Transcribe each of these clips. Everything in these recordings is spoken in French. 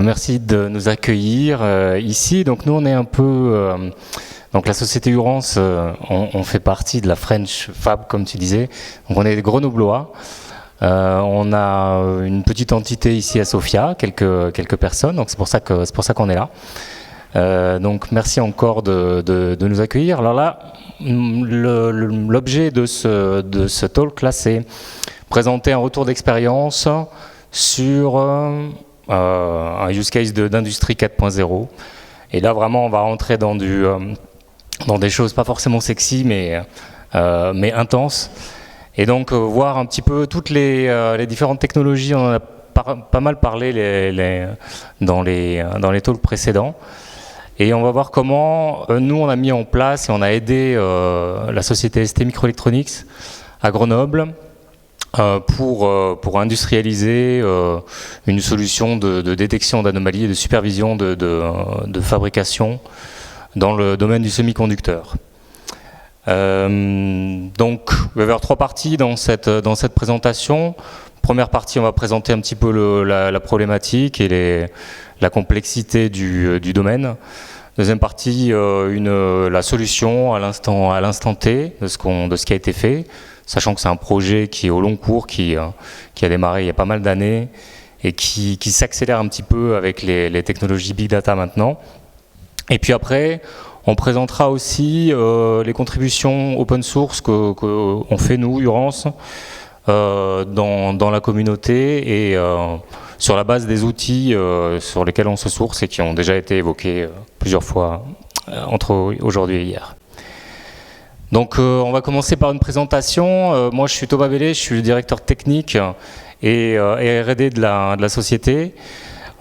Merci de nous accueillir ici. Donc nous, on est un peu... donc la société Urance, on fait partie de la French Fab, comme tu disais. Donc on est des Grenoblois. On a une petite entité ici à Sofia, quelques personnes. Donc c'est pour ça qu'on est là. Donc merci encore de nous accueillir. Alors là, l'objet de ce talk là, c'est présenter un retour d'expérience sur un use case d'industrie 4.0. Et là vraiment on va rentrer dans des choses pas forcément sexy mais intenses. Et donc voir un petit peu toutes les différentes technologies. On en a pas mal parlé dans les talks précédents. Et on va voir comment nous on a mis en place et on a aidé la société ST Microelectronics à Grenoble pour industrialiser une solution de détection d'anomalies et de supervision de fabrication dans le domaine du semi-conducteur. Donc il va y avoir trois parties dans cette présentation. Première partie, on va présenter un petit peu la problématique et la complexité du domaine. Deuxième partie, la solution à l'instant T de ce qui a été fait, sachant que c'est un projet qui est au long cours, qui a démarré il y a pas mal d'années et qui s'accélère un petit peu avec les technologies Big Data maintenant. Et puis après, on présentera aussi les contributions open source qu'on fait nous, Urance, dans la communauté et sur la base des outils sur lesquels on se source et qui ont déjà été évoqués plusieurs fois entre aujourd'hui et hier. Donc on va commencer par une présentation. Moi je suis Thomas Bellet, je suis le directeur technique et R&D de la société.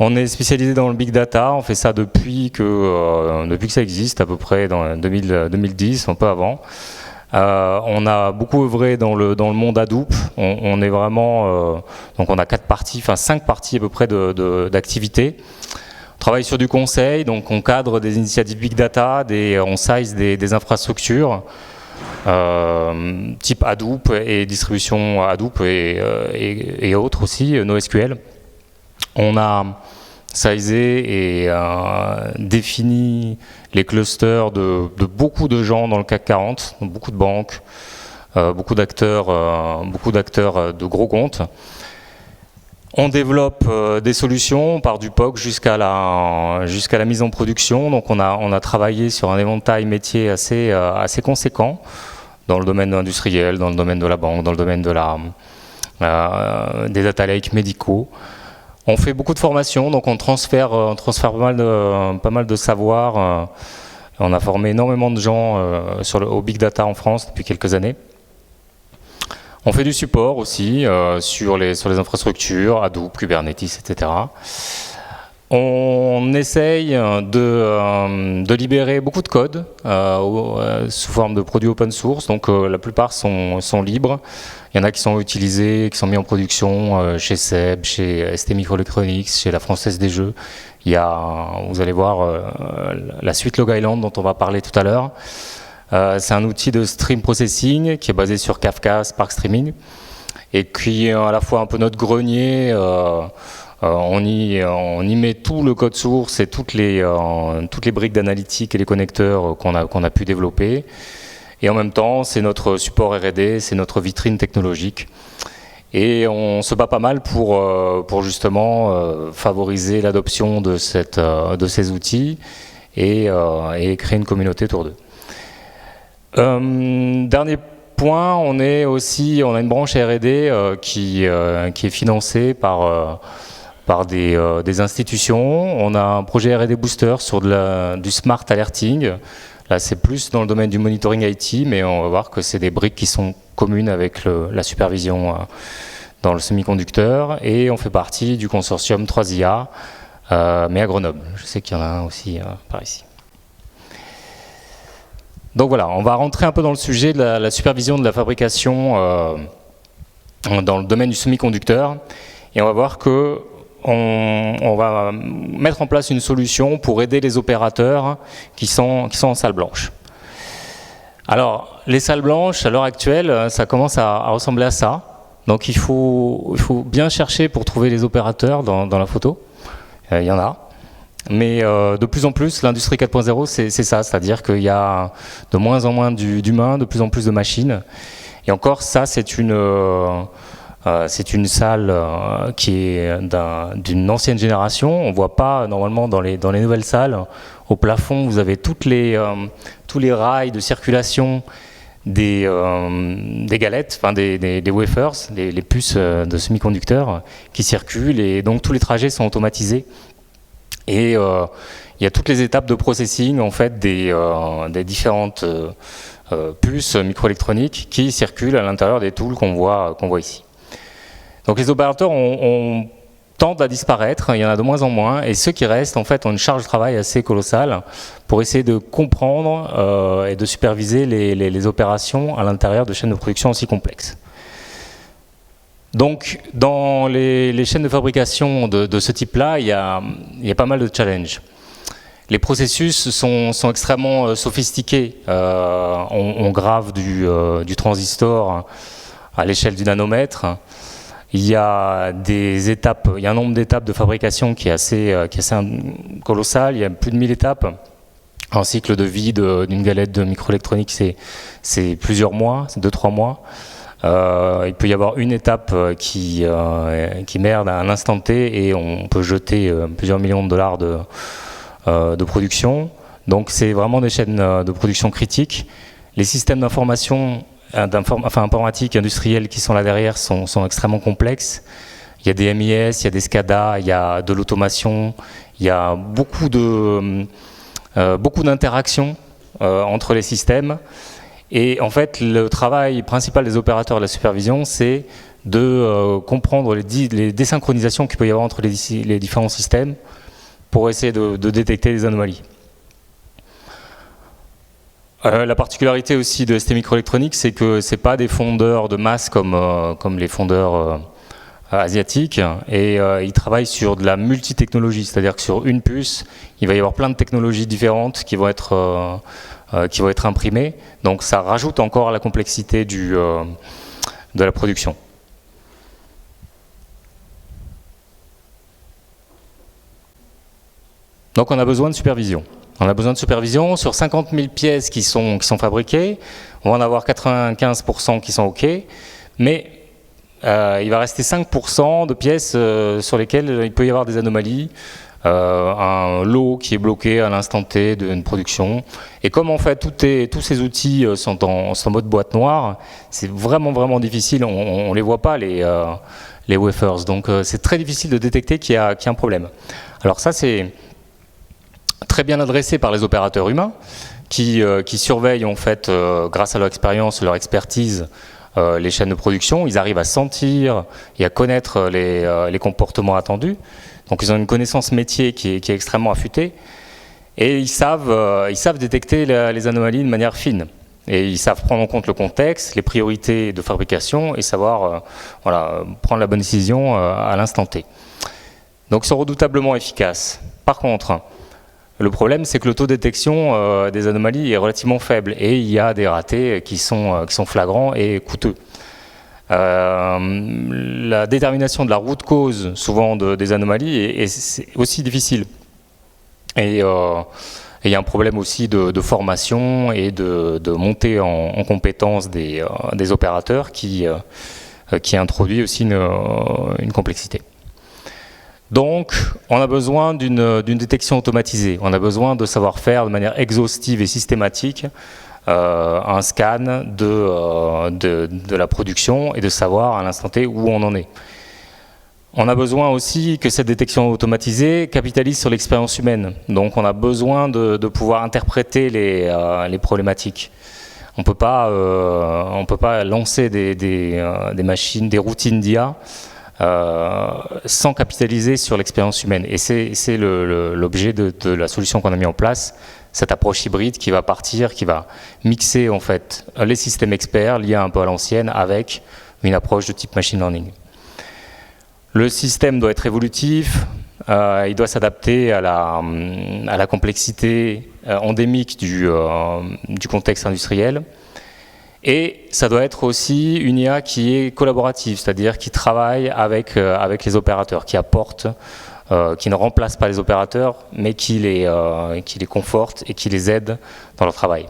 On est spécialisé dans le big data, on fait ça depuis que ça existe, à peu près dans 2010, un peu avant. On a beaucoup œuvré dans le monde Hadoop. On est vraiment, donc on a 5 parties à peu près d'activités. On travaille sur du conseil, donc on cadre des initiatives big data, on size des infrastructures type Hadoop et distribution Hadoop et autres aussi, NoSQL. On a sizé et défini les clusters de beaucoup de gens dans le CAC 40, donc beaucoup de banques, beaucoup d'acteurs de gros comptes. On développe des solutions, on part du POC jusqu'à la mise en production. Donc on a travaillé sur un éventail métier assez conséquent dans le domaine industriel, dans le domaine de la banque, dans le domaine des data lakes médicaux. On fait beaucoup de formations, donc on transfère pas mal de savoir. On a formé énormément de gens au Big Data en France depuis quelques années. On fait du support aussi sur les infrastructures, Hadoop, Kubernetes, etc. On essaye de libérer beaucoup de code sous forme de produits open source, donc la plupart sont libres. Il y en a qui sont utilisés, qui sont mis en production chez SEB, chez ST Microelectronics, chez la Française des Jeux. Vous allez voir la suite Log Island dont on va parler tout à l'heure. C'est un outil de stream processing qui est basé sur Kafka, Spark Streaming, et qui est à la fois un peu notre grenier. On y met tout le code source et toutes les briques d'analytique et les connecteurs qu'on a pu développer. Et en même temps, c'est notre support R&D, c'est notre vitrine technologique. Et on se bat pas mal pour justement favoriser l'adoption de ces outils et créer une communauté autour d'eux. Dernier point, on a une branche R&D qui est financée par des institutions. On a un projet R&D Booster sur du Smart Alerting. Là, c'est plus dans le domaine du monitoring IT, mais on va voir que c'est des briques qui sont communes avec la supervision dans le semi-conducteur. Et on fait partie du consortium 3IA, mais à Grenoble. Je sais qu'il y en a un aussi par ici. Donc voilà, on va rentrer un peu dans le sujet de la supervision de la fabrication dans le domaine du semi-conducteur. Et on va voir que on va mettre en place une solution pour aider les opérateurs qui sont en salle blanche. Alors, les salles blanches, à l'heure actuelle, ça commence à ressembler à ça. Donc il faut bien chercher pour trouver les opérateurs dans la photo. il y en a. Mais de plus en plus, l'industrie 4.0, c'est ça, c'est-à-dire qu'il y a de moins en moins d'humains, de plus en plus de machines. Et encore, ça, c'est une salle qui est d'une ancienne génération. On ne voit pas, normalement, dans les nouvelles salles, au plafond, vous avez tous les rails de circulation des galettes, enfin des wafers, les puces de semi-conducteurs qui circulent, et donc tous les trajets sont automatisés. Et il y a toutes les étapes de processing en fait des différentes puces microélectroniques qui circulent à l'intérieur des tools qu'on voit ici. Donc les opérateurs tendent à disparaître, il y en a de moins en moins, et ceux qui restent en fait ont une charge de travail assez colossale pour essayer de comprendre et de superviser les opérations à l'intérieur de chaînes de production aussi complexes. Donc, dans les chaînes de fabrication de ce type-là, il y a pas mal de challenges. Les processus sont extrêmement sophistiqués. On grave du transistor à l'échelle du nanomètre. Il y a un nombre d'étapes de fabrication qui est assez colossal. Il y a plus de 1000 étapes. Un cycle de vie d'une galette de microélectronique, c'est plusieurs mois, c'est 2-3 mois. Il peut y avoir une étape qui merde à un instant T et on peut jeter plusieurs millions de dollars de production. Donc c'est vraiment des chaînes de production critiques. Les systèmes d'information, informatiques, industriels qui sont là derrière sont extrêmement complexes. Il y a des MIS, il y a des SCADA, il y a de l'automation, il y a beaucoup d'interactions entre les systèmes. Et en fait, le travail principal des opérateurs de la supervision, c'est de comprendre les désynchronisations qu'il peut y avoir entre les différents systèmes pour essayer de détecter les anomalies. La particularité aussi de ST Microelectronics, c'est que ce n'est pas des fondeurs de masse comme les fondeurs asiatiques, et ils travaillent sur de la multitechnologie, c'est-à-dire que sur une puce, il va y avoir plein de technologies différentes qui vont être imprimées, donc ça rajoute encore à la complexité de la production. Donc on a besoin de supervision. On a besoin de supervision sur 50 000 pièces qui sont fabriquées, on va en avoir 95% qui sont OK, mais il va rester 5% de pièces sur lesquelles il peut y avoir des anomalies, un lot qui est bloqué à l'instant T d'une production. Et comme en fait tous ces outils sont en mode boîte noire, c'est vraiment difficile, on ne les voit pas les wafers, donc c'est très difficile de détecter qu'il y a un problème. Alors ça c'est très bien adressé par les opérateurs humains qui surveillent en fait grâce à leur expérience, leur expertise, les chaînes de production. Ils arrivent à sentir et à connaître les comportements attendus. Donc ils ont une connaissance métier qui est extrêmement affûtée, et ils savent détecter les anomalies de manière fine. Et ils savent prendre en compte le contexte, les priorités de fabrication et savoir prendre la bonne décision à l'instant T. Donc ils sont redoutablement efficaces. Par contre, le problème, c'est que le taux de détection des anomalies est relativement faible et il y a des ratés qui sont flagrants et coûteux. La détermination de la route cause souvent des anomalies est aussi difficile. Et il y a un problème aussi de formation et de montée en compétence des opérateurs qui introduit aussi une complexité. Donc, on a besoin d'une détection automatisée. On a besoin de savoir faire de manière exhaustive et systématique un scan de la production et de savoir à l'instant T où on en est. On a besoin aussi que cette détection automatisée capitalise sur l'expérience humaine. Donc, on a besoin de pouvoir interpréter les problématiques. On ne peut pas lancer des machines, des routines d'IA sans capitaliser sur l'expérience humaine. Et c'est l'objet de la solution qu'on a mis en place, cette approche hybride qui va mixer en fait les systèmes experts liés un peu à l'ancienne avec une approche de type machine learning. Le système doit être évolutif, il doit s'adapter à la complexité endémique du contexte industriel. Et ça doit être aussi une IA qui est collaborative, c'est-à-dire qui travaille avec les opérateurs, qui apporte qui ne remplacent pas les opérateurs, mais qui les confortent et qui les aident dans leur travail.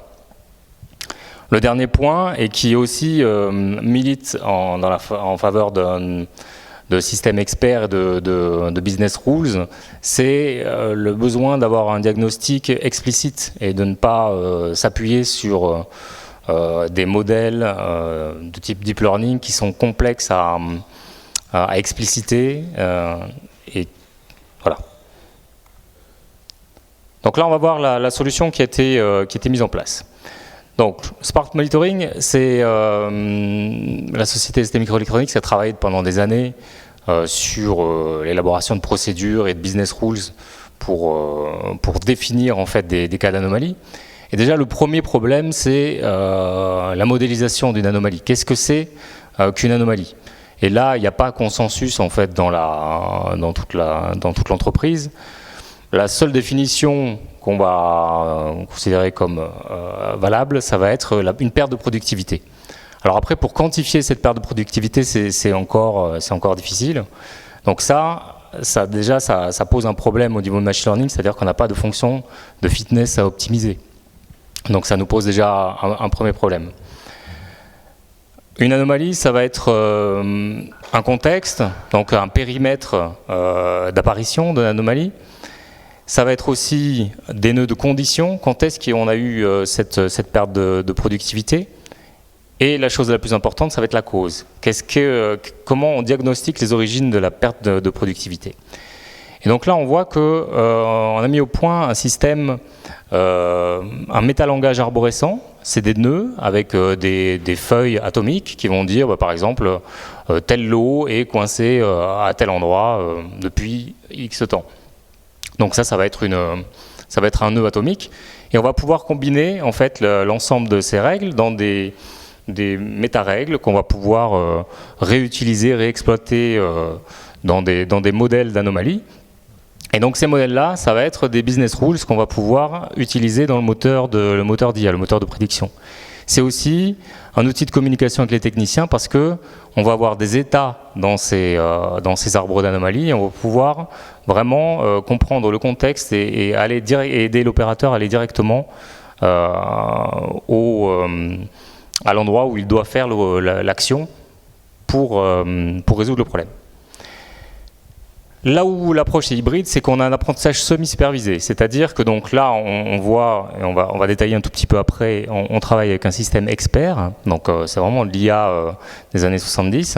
Le dernier point, et qui aussi milite en faveur de systèmes experts et de business rules, c'est le besoin d'avoir un diagnostic explicite et de ne pas s'appuyer sur des modèles de type deep learning qui sont complexes à expliciter. Et voilà. Donc là, on va voir la solution qui a été mise en place. Donc, Spark Monitoring, c'est la société ST Microelectronics qui a travaillé pendant des années sur l'élaboration de procédures et de business rules pour définir en fait des cas d'anomalie. Et déjà, le premier problème, c'est la modélisation d'une anomalie. Qu'est-ce que c'est qu'une anomalie? Et là, il n'y a pas consensus en fait dans toute l'entreprise. La seule définition qu'on va considérer comme valable, ça va être une perte de productivité. Alors après, pour quantifier cette perte de productivité, c'est encore difficile. Donc ça pose un problème au niveau de machine learning, c'est-à-dire qu'on n'a pas de fonction de fitness à optimiser. Donc ça nous pose déjà un premier problème. Une anomalie, ça va être un contexte, donc un périmètre d'apparition de l'anomalie. Ça va être aussi des nœuds de conditions, quand est-ce qu'on a eu cette perte de productivité. Et la chose la plus importante, ça va être la cause. Comment on diagnostique les origines de la perte de productivité. Et donc là, on voit qu'on a mis au point un système, un métalangage arborescent. C'est des nœuds avec des feuilles atomiques qui vont dire, par exemple, tel lot est coincé à tel endroit depuis X temps. Donc ça va être un nœud atomique. Et on va pouvoir combiner en fait l'ensemble de ces règles dans des méta-règles qu'on va pouvoir réutiliser, réexploiter dans des modèles d'anomalies. Et donc ces modèles-là, ça va être des business rules qu'on va pouvoir utiliser dans le moteur d'IA, le moteur de prédiction. C'est aussi un outil de communication avec les techniciens parce que on va avoir des états dans ces arbres d'anomalies et on va pouvoir vraiment comprendre le contexte et aider l'opérateur à aller directement à l'endroit où il doit faire l'action pour résoudre le problème. Là où l'approche est hybride, c'est qu'on a un apprentissage semi-supervisé. C'est-à-dire que donc là, on voit, et on va détailler un tout petit peu après, on travaille avec un système expert, donc c'est vraiment l'IA des années 70.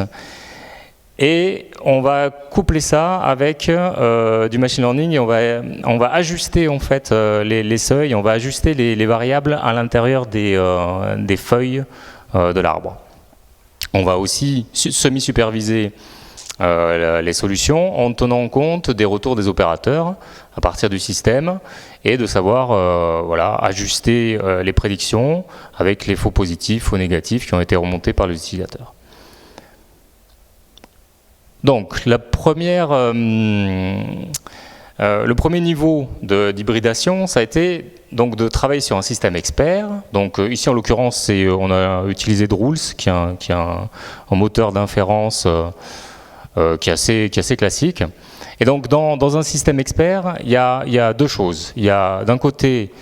Et on va coupler ça avec du machine learning et on va ajuster en fait les seuils, on va ajuster les variables à l'intérieur des feuilles de l'arbre. On va aussi semi-superviser les solutions en tenant compte des retours des opérateurs à partir du système et de savoir ajuster les prédictions avec les faux positifs, faux négatifs qui ont été remontés par les utilisateurs. Donc le premier niveau d'hybridation, ça a été donc de travailler sur un système expert. Donc ici en l'occurrence, on a utilisé Drools, qui est un moteur d'inférence qui est assez classique. Et donc dans un système expert, il y a deux choses. Il y a d'un côté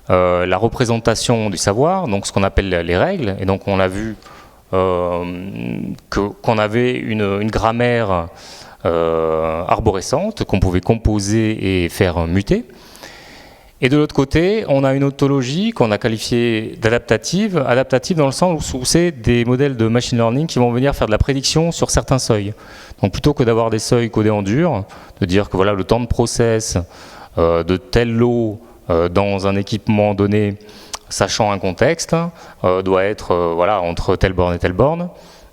la représentation du savoir, donc ce qu'on appelle les règles. Et donc on a vu qu'on avait une grammaire arborescente qu'on pouvait composer et faire muter. Et de l'autre côté, on a une ontologie qu'on a qualifiée d'adaptative, adaptative dans le sens où c'est des modèles de machine learning qui vont venir faire de la prédiction sur certains seuils. Donc plutôt que d'avoir des seuils codés en dur, de dire que voilà le temps de process de tel lot dans un équipement donné, sachant un contexte, doit être entre telle borne et telle borne,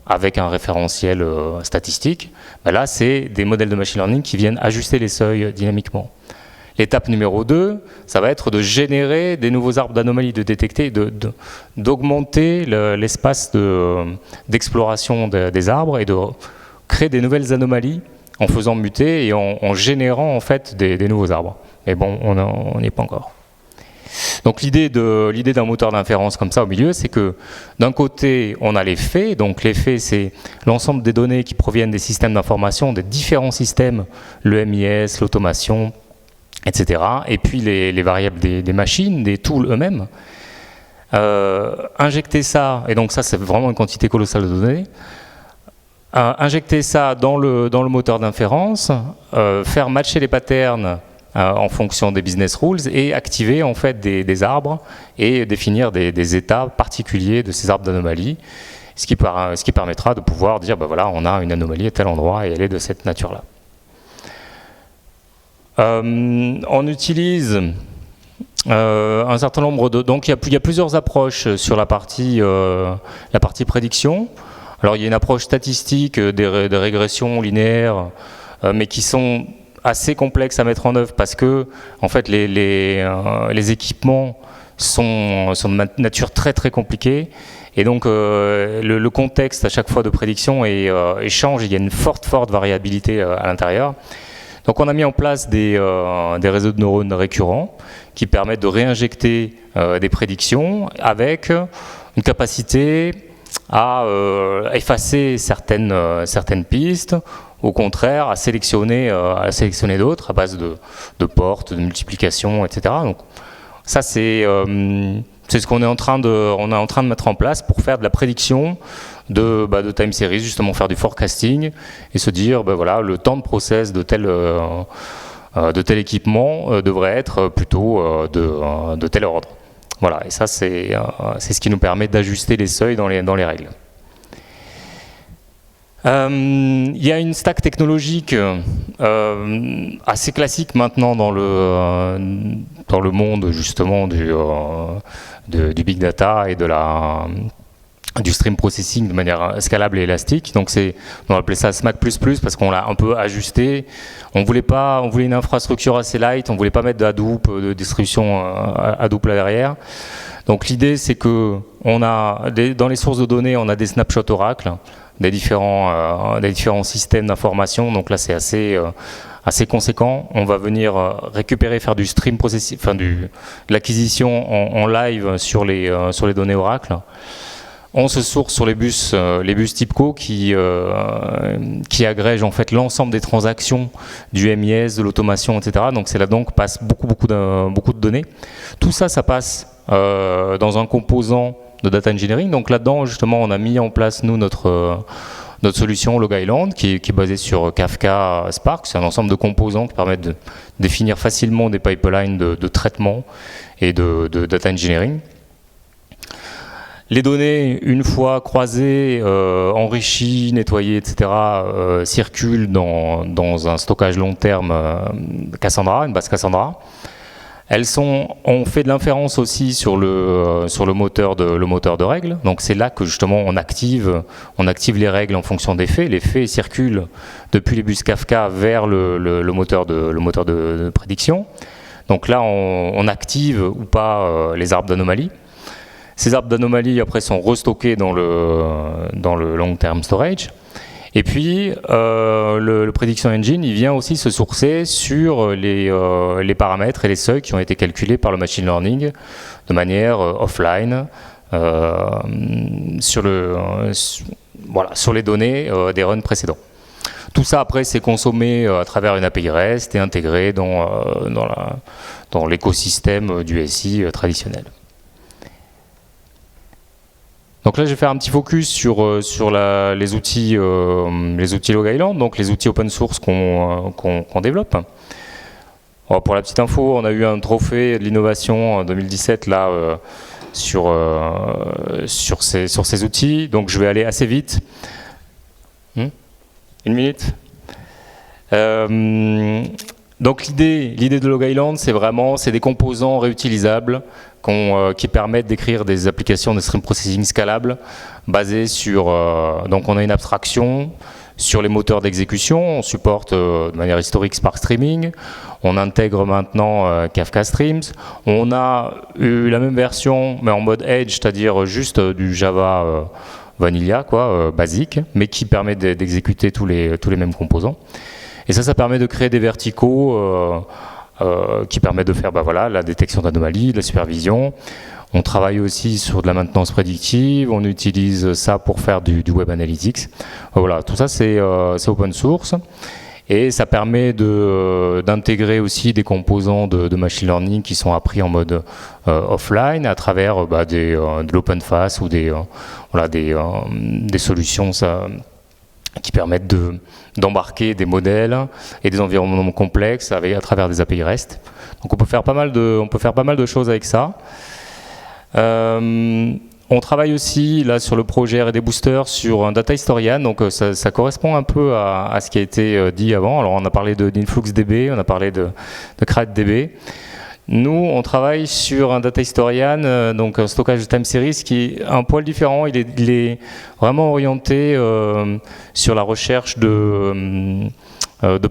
avec un référentiel statistique. Ben là, c'est des modèles de machine learning qui viennent ajuster les seuils dynamiquement. L'étape numéro 2, ça va être de générer des nouveaux arbres d'anomalies, de détecter, d'augmenter l'espace d'exploration des arbres et de créer des nouvelles anomalies en faisant muter et en générant en fait des nouveaux arbres. Mais bon, on n'y est pas encore. Donc Donc l'idée d'un moteur d'inférence comme ça au milieu, c'est que d'un côté, on a les faits. Donc les faits, c'est l'ensemble des données qui proviennent des systèmes d'information, des différents systèmes, le MIS, l'automation, etc. Et puis les variables des machines, des tools eux-mêmes. Injecter ça, et donc ça c'est vraiment une quantité colossale de données, injecter ça dans le moteur d'inférence, faire matcher les patterns en fonction des business rules et activer en fait des arbres et définir des états particuliers de ces arbres d'anomalies, ce qui permettra de pouvoir dire, ben voilà, on a une anomalie à tel endroit et elle est de cette nature-là. On utilise un certain nombre de... Donc il y a plusieurs approches sur la partie prédiction. Alors il y a une approche statistique des régressions linéaires, mais qui sont assez complexes à mettre en œuvre parce que en fait les équipements sont de nature très très compliquée. Et donc le contexte à chaque fois de prédiction change, il y a une forte variabilité à l'intérieur. Donc on a mis en place des réseaux de neurones récurrents qui permettent de réinjecter des prédictions avec une capacité à effacer certaines pistes, au contraire à sélectionner d'autres à base de portes, de multiplication, etc. Donc ça c'est ce qu'on est en train de mettre en place pour faire de la prédiction de time series, justement faire du forecasting et se dire, ben voilà, le temps de process de tel équipement devrait être plutôt de tel ordre. Voilà, et ça c'est ce qui nous permet d'ajuster les seuils dans les règles. Il y a une stack technologique assez classique maintenant dans le monde justement du big data et du stream processing de manière scalable et élastique. Donc on appelait ça SMAC++ parce qu'on l'a un peu ajusté. On voulait une infrastructure assez light, on voulait pas mettre de Hadoop, de distribution Hadoop là derrière. Donc l'idée c'est que dans les sources de données, on a des snapshots Oracle, des différents systèmes d'information. Donc là c'est assez conséquent. On va venir récupérer, faire du stream processing, de l'acquisition en live sur les données Oracle. On se source sur les bus TIBCO qui agrègent en fait l'ensemble des transactions du MIS, de l'automation, etc. Donc c'est là-dedans que passe beaucoup de données. Tout ça, ça passe dans un composant de data engineering. Donc là-dedans, justement, on a mis en place nous notre solution Log Island qui est basée sur Kafka Spark. C'est un ensemble de composants qui permettent de définir facilement des pipelines de traitement et de data engineering. Les données, une fois croisées, enrichies, nettoyées, etc., circulent dans un stockage long terme Cassandra, une base Cassandra. On fait de l'inférence aussi sur le moteur de règles. Donc c'est là que justement on active les règles en fonction des faits. Les faits circulent depuis les bus Kafka vers le moteur de prédiction. Donc là on active ou pas les arbres d'anomalies. Ces arbres d'anomalies après sont restockés dans le long term storage. Et puis le prediction engine, il vient aussi se sourcer sur les paramètres et les seuils qui ont été calculés par le machine learning de manière offline sur les données des runs précédents. Tout ça après c'est consommé à travers une API REST et intégré dans l'écosystème du SI traditionnel. Donc là, je vais faire un petit focus sur les outils Log Island, donc les outils open source qu'on développe. Alors pour la petite info, on a eu un trophée de l'innovation en 2017 là sur ces outils. Donc je vais aller assez vite. Une minute. Donc l'idée de Log Island, c'est des composants réutilisables qui permettent d'écrire des applications de stream processing scalables basées sur... donc on a une abstraction sur les moteurs d'exécution, on supporte de manière historique Spark Streaming, on intègre maintenant Kafka Streams, on a eu la même version mais en mode Edge, c'est-à-dire juste du Java Vanilla, basique, mais qui permet d'exécuter tous les mêmes composants. Et ça permet de créer des verticaux qui permettent de faire la détection d'anomalies, de la supervision. On travaille aussi sur de la maintenance prédictive, on utilise ça pour faire du web analytics. Voilà, tout ça c'est open source et ça permet d'intégrer aussi des composants de machine learning qui sont appris en mode offline à travers de l'openface ou des solutions qui permettent d'embarquer des modèles et des environnements complexes à travers des API REST. Donc on peut faire pas mal de choses avec ça. On travaille aussi là sur le projet R&D Booster sur un data historian, donc ça correspond un peu à ce qui a été dit avant. Alors on a parlé d'InfluxDB, on a parlé de CredDB. Nous, on travaille sur un data historian, donc un stockage de time series qui est un poil différent. Il est vraiment orienté sur la recherche de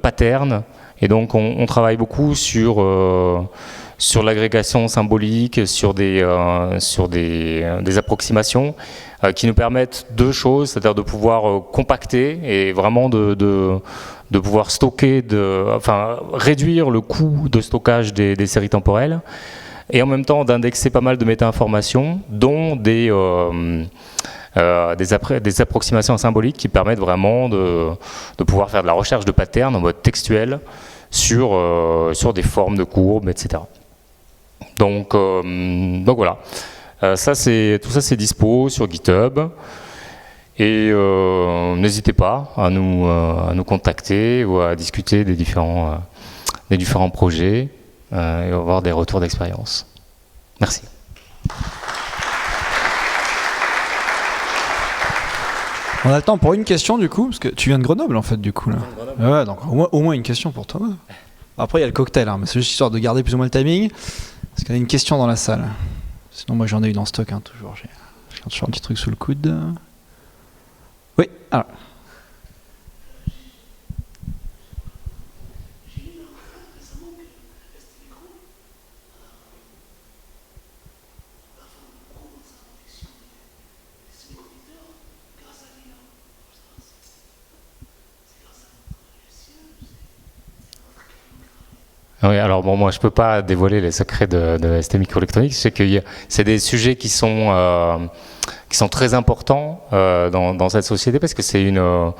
patterns. Et donc, on travaille beaucoup sur l'agrégation symbolique, sur des approximations qui nous permettent deux choses, c'est-à-dire de pouvoir compacter et vraiment de pouvoir stocker, réduire le coût de stockage des séries temporelles et en même temps d'indexer pas mal de méta-informations, dont des approximations symboliques qui permettent vraiment de pouvoir faire de la recherche de patterns en mode textuel sur des formes de courbes, etc. Donc voilà, tout ça c'est dispo sur GitHub. Et n'hésitez pas à nous contacter ou à discuter des différents projets et avoir des retours d'expérience. Merci. On a le temps pour une question du coup, parce que tu viens de Grenoble en fait du coup là. Ouais, donc au moins une question pour toi. Après il y a le cocktail, mais c'est juste histoire de garder plus ou moins le timing. Parce qu'il y a une question dans la salle. Sinon moi j'en ai une en stock toujours. J'ai toujours un petit truc sous le coude. Oui, alors. Oui, alors bon, moi je peux pas dévoiler les secrets de ST Microelectronics. Je sais que c'est des sujets qui sont très importants dans cette société parce que c'est une.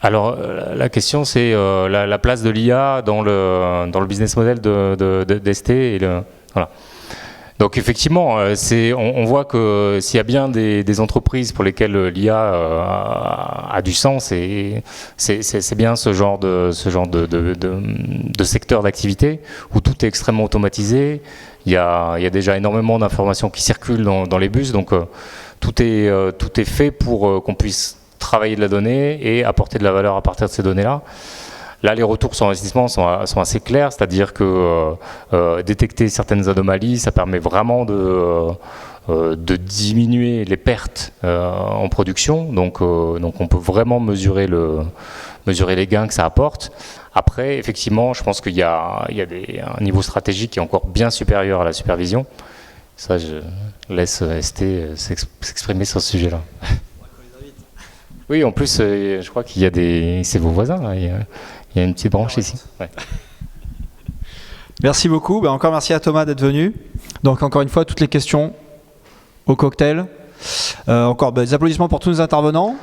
Alors la question c'est la place de l'IA dans le business model d'ST et voilà. Donc effectivement, on voit que s'il y a bien des entreprises pour lesquelles l'IA a du sens, et c'est bien ce genre de secteur d'activité où tout est extrêmement automatisé. Il y a déjà énormément d'informations qui circulent dans les bus, donc tout est fait pour qu'on puisse travailler de la donnée et apporter de la valeur à partir de ces données-là. Là, les retours sur investissement sont assez clairs, c'est-à-dire que détecter certaines anomalies, ça permet vraiment de diminuer les pertes en production. Donc on peut vraiment mesurer les gains que ça apporte. Après, effectivement, je pense qu'il y a un niveau stratégique qui est encore bien supérieur à la supervision. Ça, je laisse ST s'exprimer sur ce sujet-là. Oui, en plus, je crois qu'il y a c'est vos voisins, là. Il y a une petite branche ici. Ouais. Merci beaucoup. Encore merci à Thomas d'être venu. Donc encore une fois, toutes les questions au cocktail. Encore des applaudissements pour tous nos intervenants.